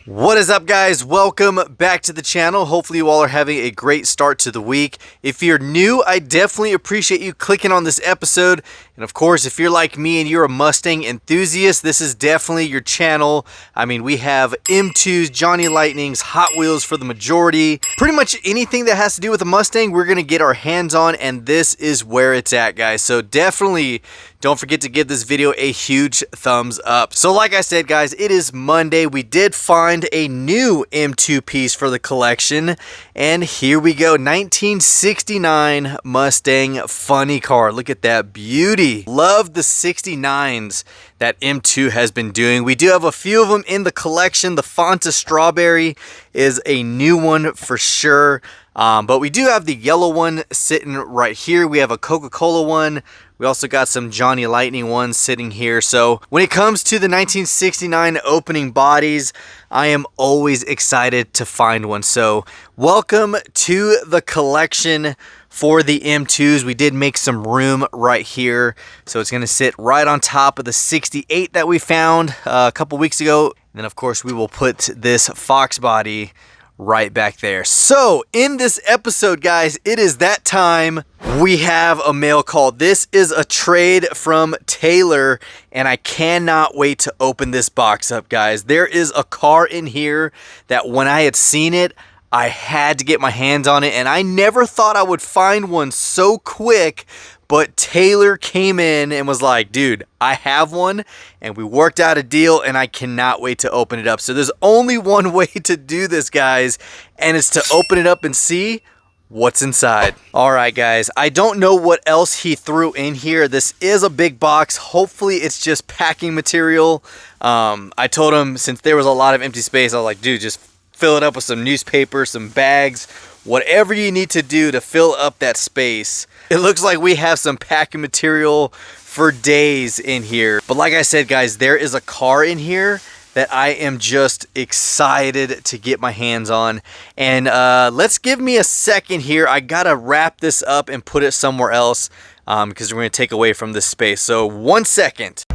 What is up, guys? Welcome back to the channel. Hopefully you all are having a great start to the week. If you're new, I definitely appreciate you clicking on this episode. And of course, if you're like me and you're a Mustang enthusiast, this is definitely your channel. I mean, we have M2s, Johnny Lightnings, Hot Wheels for the majority. Pretty much anything that has to do with a Mustang, we're gonna get our hands on, and this is where it's at, guys. So definitely don't forget to give this video a huge thumbs up. So like I said, guys, it is Monday. We did find a new M2 piece for the collection, and here we go. 1969 Mustang funny car. Look at that beauty. Love the 69s that M2 has been doing. We do have a few of them in the collection. The Fanta Strawberry is a new one for sure. But we do have the yellow one sitting right here. We have a Coca-Cola one. We also got some Johnny Lightning ones sitting here. So when it comes to the 1969 opening bodies, I am always excited to find one. So welcome to the collection for the M2s. We did make some room right here. So it's going to sit right on top of the 68 that we found a couple weeks ago. And then of course we will put this Fox body right back there. So in this episode, guys, it is that time. We have a mail call. This is a trade from Taylor, and I cannot wait to open this box up, guys. There is a car in here that when I had seen it, I had to get my hands on it, and I never thought I would find one so quick. But Taylor came in and was like, dude, I have one, and we worked out a deal, and I cannot wait to open it up. So there's only one way to do this, guys, and it's to open it up and see what's inside. All right, guys, I don't know what else he threw in here. This is a big box. Hopefully it's just packing material. I told him since there was a lot of empty space, I was like, dude, just fill it up with some newspaper, some bags, whatever you need to do to fill up that space. It looks like we have some packing material for days in here. But like I said, guys, there is a car in here that I am just excited to get my hands on. And let's give me a second here. I gotta wrap this up and put it somewhere else because we're gonna take away from this space. So 1 second.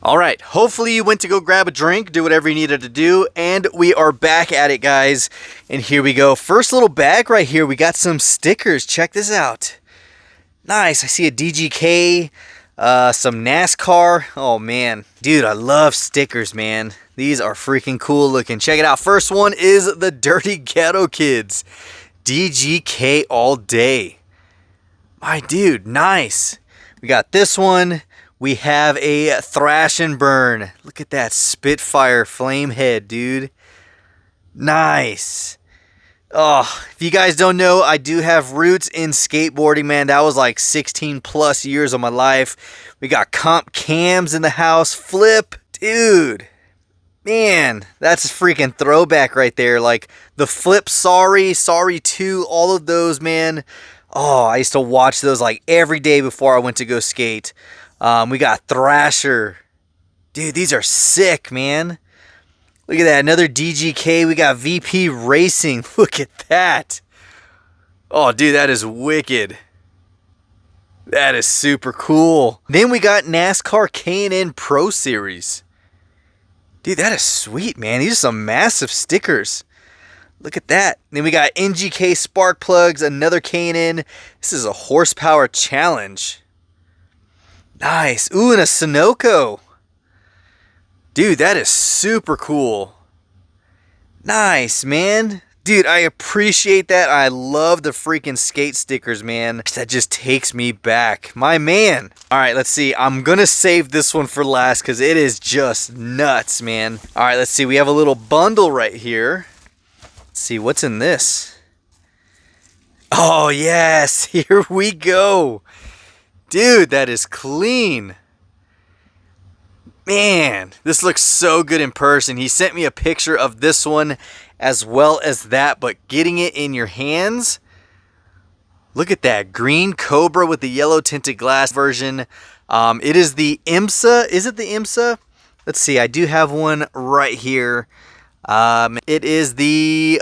All right, hopefully you went to go grab a drink, do whatever you needed to do, and we are back at it, guys. And here we go. First little bag right here, we got some stickers. Check this out. Nice, I see a DGK, some NASCAR. Oh man, dude, I love stickers, man. These are freaking cool looking. Check it out. First one is the Dirty Ghetto Kids. DGK all day. My dude, nice. We got this one. We have a Thrash and Burn. Look at that Spitfire flame head, dude. Nice. Oh, if you guys don't know, I do have roots in skateboarding, man. That was like 16 plus years of my life. We got comp cams in the house. Flip, dude. Man, that's a freaking throwback right there. Like the Flip Sorry 2, all of those, man. Oh, I used to watch those like every day before I went to go skate. We got Thrasher. Dude, these are sick, man. Look at that. Another DGK. We got VP Racing. Look at that. Oh, dude, that is wicked. That is super cool. Then we got NASCAR K&N Pro Series. Dude, that is sweet, man. These are some massive stickers. Look at that. Then we got NGK Spark Plugs. Another K&N. This is a horsepower challenge. Nice. Ooh, and a Sunoco. Dude, that is super cool. Nice, man. Dude, I appreciate that. I love the freaking skate stickers, man. That just takes me back. My man. All right, let's see. I'm going to save this one for last because it is just nuts, man. All right, let's see. We have a little bundle right here. Let's see. What's in this? Oh, yes. Here we go. Dude, that is clean. Man, this looks so good in person. He sent me a picture of this one as well as that, but getting it in your hands, look at that. Green Cobra with the yellow tinted glass version. It is the IMSA. Is it the IMSA? Let's see. I do have one right here. It is the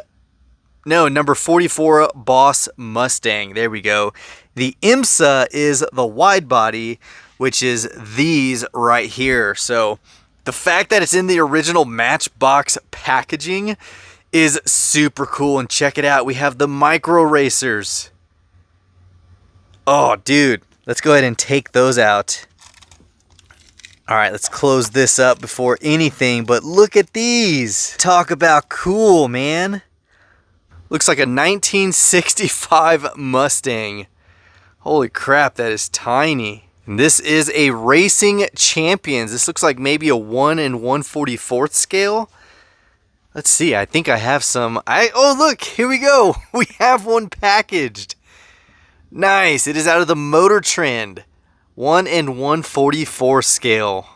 No, number 44 Boss Mustang. There we go. The IMSA is the wide body, which is these right here. So the fact that it's in the original Matchbox packaging is super cool. And check it out. We have the micro racers. Oh, dude. Let's go ahead and take those out. All right, let's close this up before anything. But look at these. Talk about cool, man. Looks like a 1965 Mustang. Holy crap, that is tiny. And this is a Racing Champions. This looks like maybe a 1 1/44 scale. Let's see, I think I have some. Oh, look, here we go. We have one packaged. Nice, it is out of the Motor Trend. 1 1/44 scale.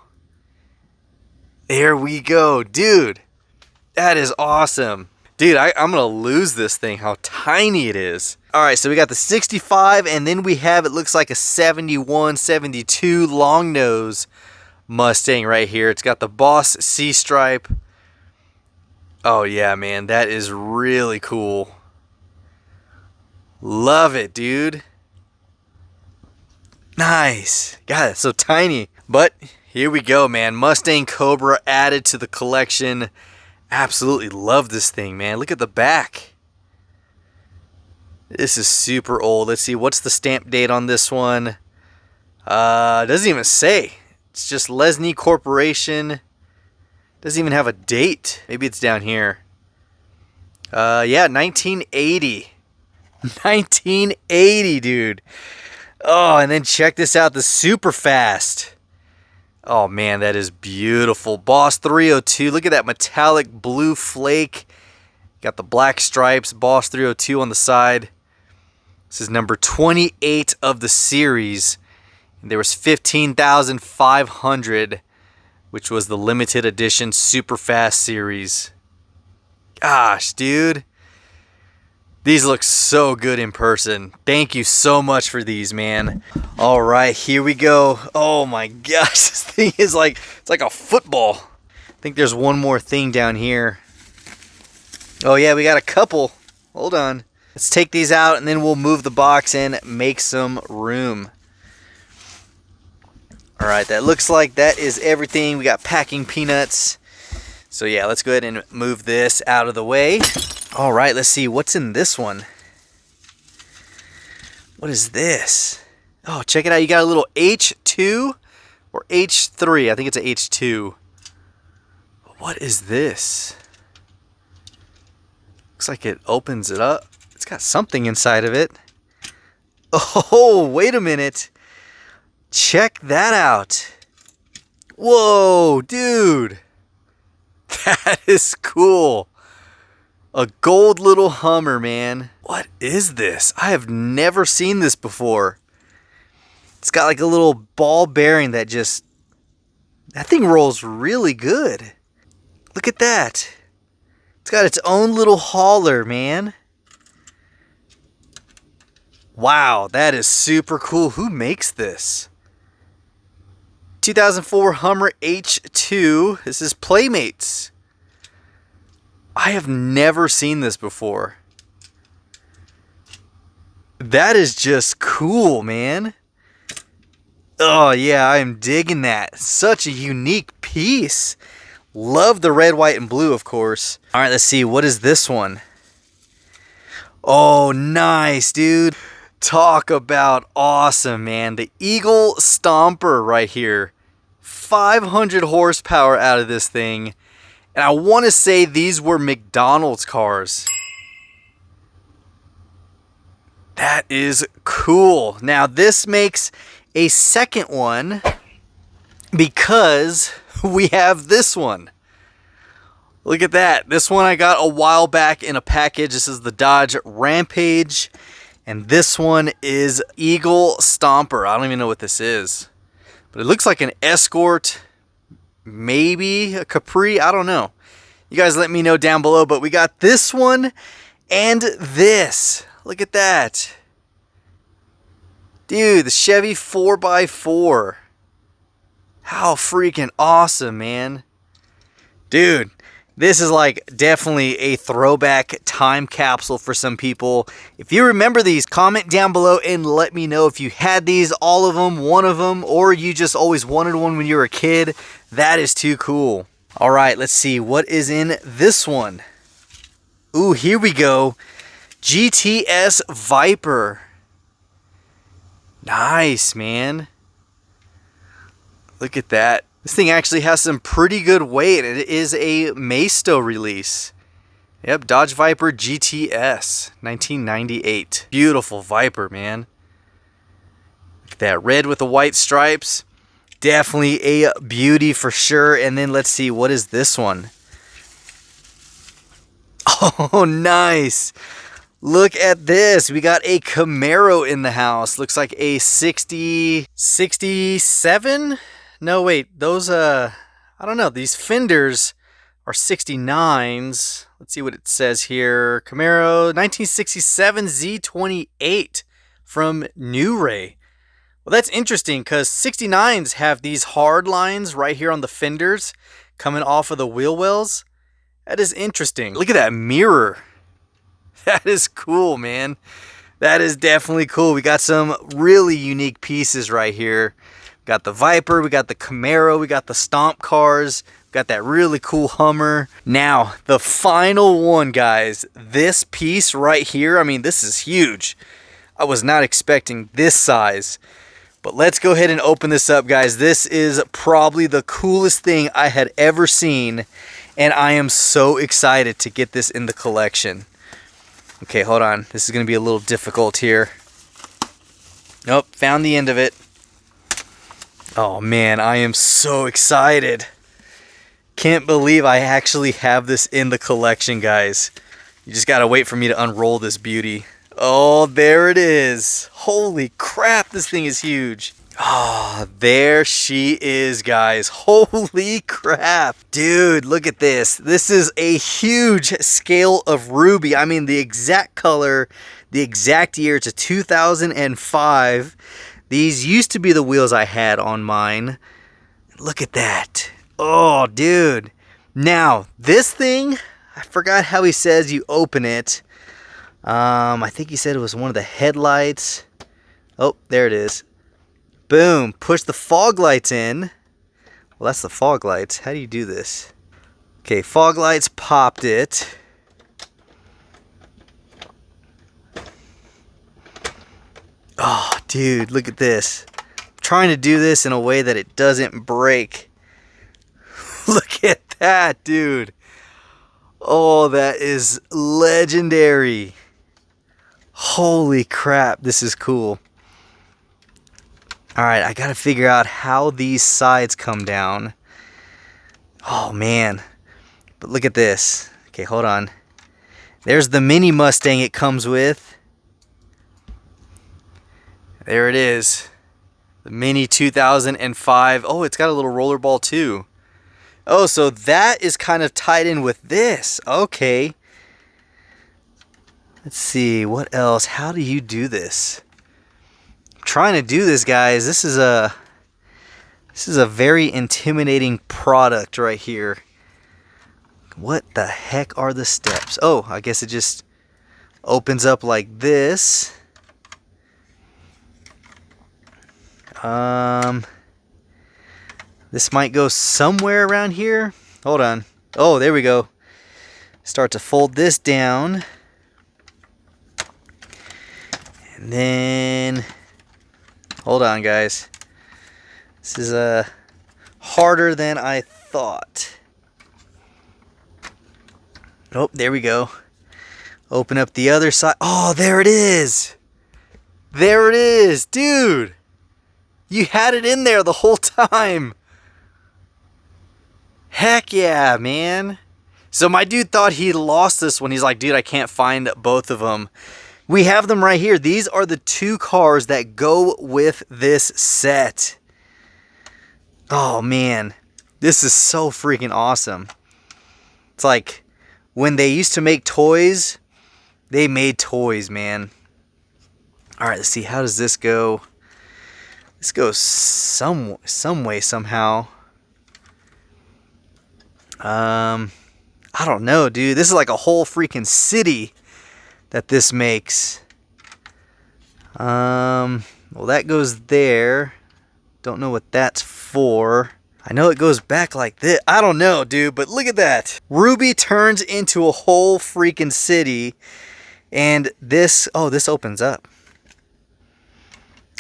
There we go, dude. That is awesome. Dude, I'm going to lose this thing, how tiny it is. All right, so we got the 65, and then we have, it looks like a 71, 72 long nose Mustang right here. It's got the Boss C-Stripe. Oh, yeah, man, that is really cool. Love it, dude. Nice. God, it's so tiny. But here we go, man. Mustang Cobra added to the collection. Absolutely love this thing, man. Look at the back. This is super old. Let's see, what's the stamp date on this one? Doesn't even say. It's just Lesney Corporation. Doesn't even have a date. Maybe it's down here. Yeah, 1980. 1980, dude. Oh, and then check this out, the Super Fast. Oh man, that is beautiful. Boss 302. Look at that metallic blue flake. Got the black stripes. Boss 302 on the side. This is number 28 of the series. And there was 15,500, which was the limited edition Super Fast series. Gosh, dude. These look so good in person. Thank you so much for these, man. All right, here we go. Oh my gosh, this thing is like, it's like a football. I think there's one more thing down here. Oh yeah, we got a couple. Hold on. Let's take these out and then we'll move the box and make some room. All right, that looks like that is everything. We got packing peanuts. So yeah, let's go ahead and move this out of the way. All right, let's see what's in this one. What is this? Oh, check it out. You got a little H2 or H3. I think it's a H2. What is this? Looks like it opens it up. It's got something inside of it. Oh, wait a minute. Check that out. Whoa, dude. That is cool. A gold little Hummer, man. What is this? I have never seen this before. It's got like a little ball bearing that just... That thing rolls really good. Look at that. It's got its own little hauler, man. Wow, that is super cool. Who makes this? 2004 Hummer H2. This is Playmates. I have never seen this before. That is just cool, man. Oh yeah, I am digging that. Such a unique piece. Love the red, white, and blue, of course. All right, let's see. What is this one? Oh, nice, dude. Talk about awesome, man. The Eagle Stomper right here. 500 horsepower out of this thing. And I want to say these were McDonald's cars. That is cool. Now this makes a second one because we have this one. Look at that. This one I got a while back in a package. This is the Dodge Rampage. And this one is Eagle Stomper. I don't even know what this is. But it looks like an Escort. Maybe a Capri. I don't know. You guys let me know down below. But we got this one and this. Look at that. Dude, the Chevy 4x4. How freaking awesome, man. Dude, This is like definitely a throwback time capsule for some people. If you remember these, comment down below and let me know if you had these, all of them, one of them, or you just always wanted one when you were a kid. That is too cool. All right, let's see what is in this one. Ooh, here we go. GTS Viper. Nice, man. Look at that. This thing actually has some pretty good weight. It is a Maisto release. Yep, Dodge Viper GTS, 1998. Beautiful Viper, man. Look at that, red with the white stripes. Definitely a beauty for sure. And then let's see, what is this one? Oh, nice. Look at this. We got a Camaro in the house. Looks like a 67? No, wait. Those, I don't know. These fenders are 69s. Let's see what it says here. Camaro 1967 Z28 from New Ray. Well, that's interesting because 69s have these hard lines right here on the fenders coming off of the wheel wells. That is interesting. Look at that mirror. That is cool, man. That is definitely cool. We got some really unique pieces right here. We got the Viper, we got the Camaro, we got the Stomp cars, we got that really cool Hummer. Now, the final one, guys. This piece right here, I mean, this is huge. I was not expecting this size. But let's go ahead and open this up, guys. This is probably the coolest thing I had ever seen. And I am so excited to get this in the collection. Okay, hold on. This is going to be a little difficult here. Nope, found the end of it. Oh man, I am so excited. Can't believe I actually have this in the collection, guys. You just got to wait for me to unroll this beauty. Oh, there it is. Holy crap, this thing is huge. Oh, there she is, guys. Holy crap. Dude, look at this. This is a huge scale of ruby. I mean, the exact color, the exact year. It's a 2005. These used to be the wheels I had on mine. Look at that. Oh, dude. Now, this thing, I forgot how he says you open it. I think he said it was one of the headlights. Oh, there it is. Boom, push the fog lights in. Well, that's the fog lights. How do you do this? Okay, fog lights, popped it. Oh, dude, look at this. I'm trying to do this in a way that it doesn't break. Look at that, dude. Oh, that is legendary. Holy crap, this is cool. Alright, I gotta figure out how these sides come down. Oh man. But look at this. Okay, hold on. There's the mini Mustang it comes with. There it is. The mini 2005. Oh, it's got a little rollerball too. Oh, so that is kind of tied in with this. Okay. Let's see, what else? How do you do this? Trying to do this, guys. This is a very intimidating product right here. What the heck are the steps? Oh, I guess it just opens up like this. This might go somewhere around here. Hold on. Oh, there we go. Start to fold this down. And then hold on, guys. This is harder than I thought. Oh, there we go. Open up the other side. Oh, there it is. There it is. Dude, you had it in there the whole time. Heck yeah, man. So my dude thought he lost this one. He's like, dude, I can't find both of them. We have them right here. These are the two cars that go with this set. Oh, man. This is so freaking awesome. It's like when they used to make toys, they made toys, man. All right, let's see. How does this go? This goes some way, somehow. I I don't know, dude. This is like a whole freaking city that this makes. Well, that goes there. Don't know what that's for. I know it goes back like this. I don't know, dude, but look at that. Ruby turns into a whole freaking city. And this, oh, this opens up.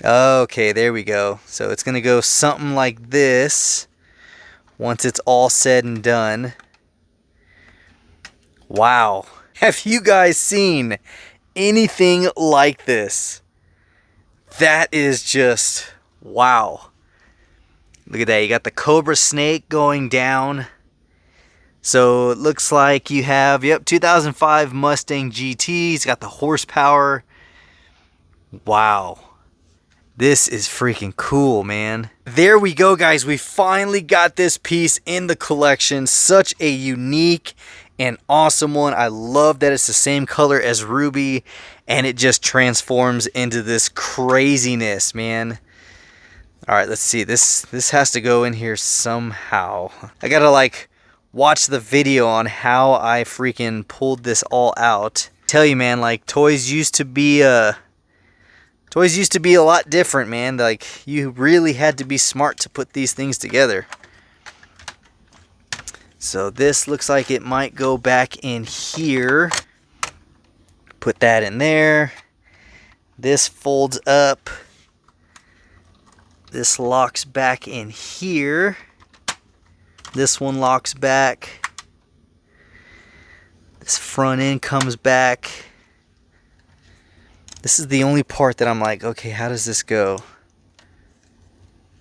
Okay, there we go. So it's going to go something like this once it's all said and done. Wow. Have you guys seen anything like this? That is just, wow. Look at that. You got the Cobra Snake going down. So it looks like you have, yep, 2005 Mustang GT. It's got the horsepower. Wow. This is freaking cool, man. There we go, guys. We finally got this piece in the collection. Such a unique and awesome one. I love that it's the same color as Ruby, and it just transforms into this craziness, man. All right, let's see. This has to go in here somehow. I gotta like watch the video on how I freaking pulled this all out. Tell you, man, like toys used to be a lot different, man. Like you really had to be smart to put these things together. So this looks like it might go back in here. Put that in there. This folds up. This locks back in here. This one locks back. This front end comes back. This is the only part that I'm like, okay, how does this go?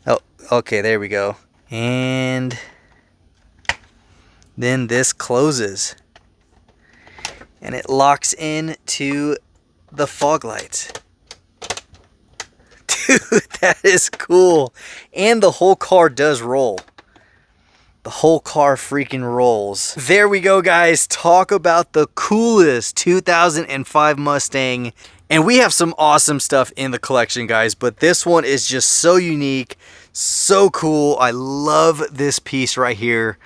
Oh, okay, there we go. And then this closes. And it locks in to the fog lights. Dude, that is cool. And the whole car does roll. The whole car freaking rolls. There we go, guys. Talk about the coolest 2005 Mustang. And we have some awesome stuff in the collection, guys. But this one is just so unique. So cool. I love this piece right here.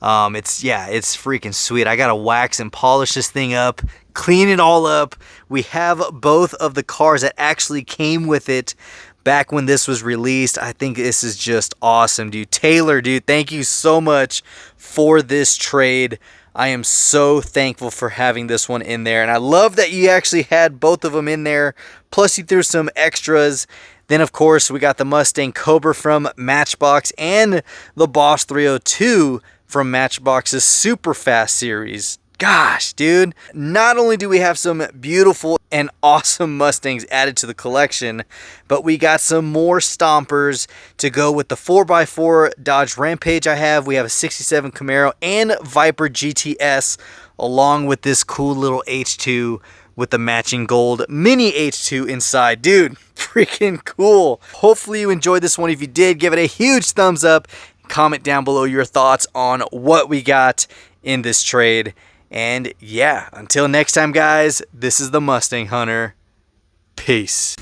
It's freaking sweet. I gotta wax and polish this thing up, clean it all up. We have both of the cars that actually came with it back when this was released. I think this is just awesome, dude. Taylor, dude, thank you so much for this trade. I am so thankful for having this one in there, and I love that you actually had both of them in there, plus you threw some extras. Then, of course, we got the Mustang Cobra from Matchbox and the Boss 302 from Matchbox's Super Fast series. Gosh, dude. Not only do we have some beautiful and awesome Mustangs added to the collection, but we got some more stompers to go with the 4x4 Dodge Rampage I have. We have a 67 Camaro and Viper GTS, along with this cool little H2 with the matching gold mini H2 inside. Dude, freaking cool. Hopefully you enjoyed this one. If you did, give it a huge thumbs up. Comment down below your thoughts on what we got in this trade. And yeah, until next time, guys, this is the Mustang Hunter. Peace.